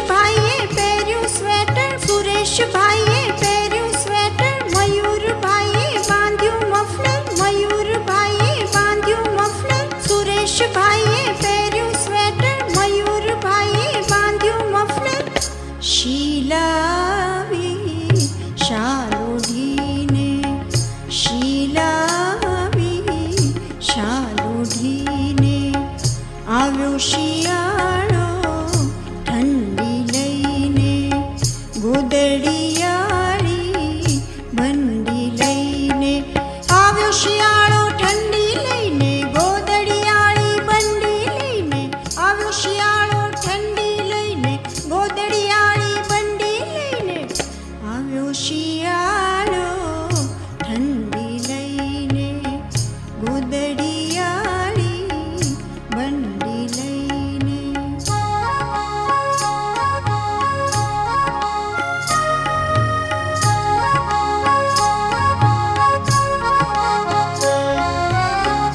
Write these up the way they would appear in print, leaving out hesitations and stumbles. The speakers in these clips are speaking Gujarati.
ભાઈએ પહેર્યું સ્વેટર, સુરેશ ભાઈએ પહેર્યું સ્વેટર, મયુર ભાઈએ બાંધ્યું મફલર, મયુર ભાઈએ બાંધ્યું મફલર, સુરેશ ભાઈએ પહેર્યું સ્વેટર, મયુર ભાઈએ બાંધ્યું મફલર. શીલાવી શાલ ઓઢીને, શીલાવી શાલ ઓઢીને, આવ્યો શિયાળો ઠંડી લઈને, ગોદડિયાળી બંડી લઈને. આવ્યો શિયાળો ઠંડી લઈને, ગોદડિયાળી બંડી લઈને, આવ્યો શિયાળો ઠંડી લઈને, ગોદડિયાળી બંડી લઈને, આવ્યો શિયાળો ઠંડી લઈને, ગોદડિયાળી બંડી લઈને.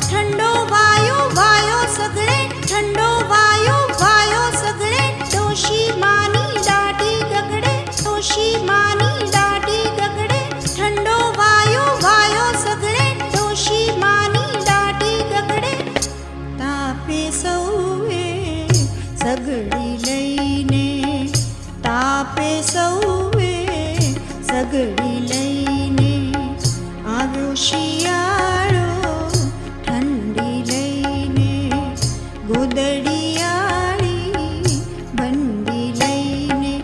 ઠંડો વાયો વાયો સગળે, ઠંડો વાયો વાયો સગળે, ડોશી માની દાઢી ગગડે, ડોશી માની દાઢી ગગડે. ઠંડો વાયો વાયો સગળે, ડોશી માની દાઢી ગગડે. તાપે સૌએ સગડી લઈને, તાપે સૌએ સગડી લઈને, આવ્યો શિયાળો ઠંડી લઈને, ગોદડિયાળી બંડી લઈને.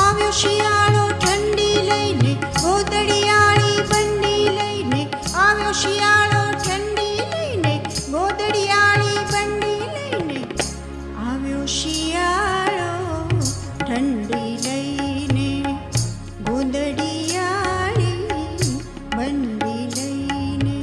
આવ્યો શિયાળો ઠંડી લઈને, ગોદડિયાળી બંડી લઈને, આવ્યો શિયાળો ઠંડી લઈને, ગોદડિયાળી બંડી લઈને, આવ્યો શિયાળો ઠંડી લઈને, ગોદડિયાળી બંડી લઈને.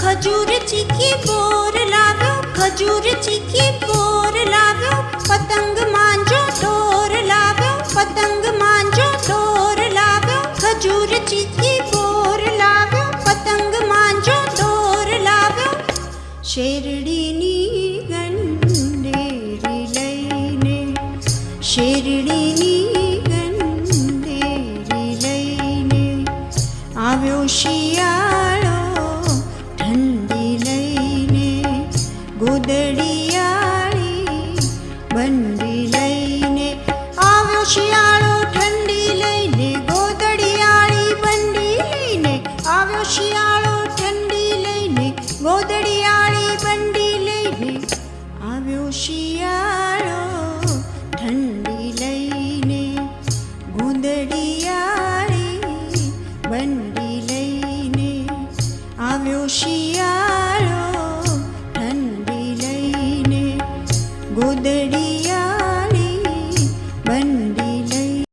ખજૂર ચીકી બોર લાવ્યો, ખજૂર ચીકી બોર લાવ્યો, પતંગ માંજો ઢોર લાવ્યો, પતંગ માંજો ઢોર લાવ્યો. ખજૂર ચીકી બોર લાવ્યો, પતંગ માંજો ઢોર લાવ્યો. શેરડીની ગંઢેરી લઈને, શેરડીની ગંઢેરી લઈને, આવ્યો શિયાળો ઠંડી લઈને, ગોદડિયાળી બંડી લઈને, આવ્યો શિયાળો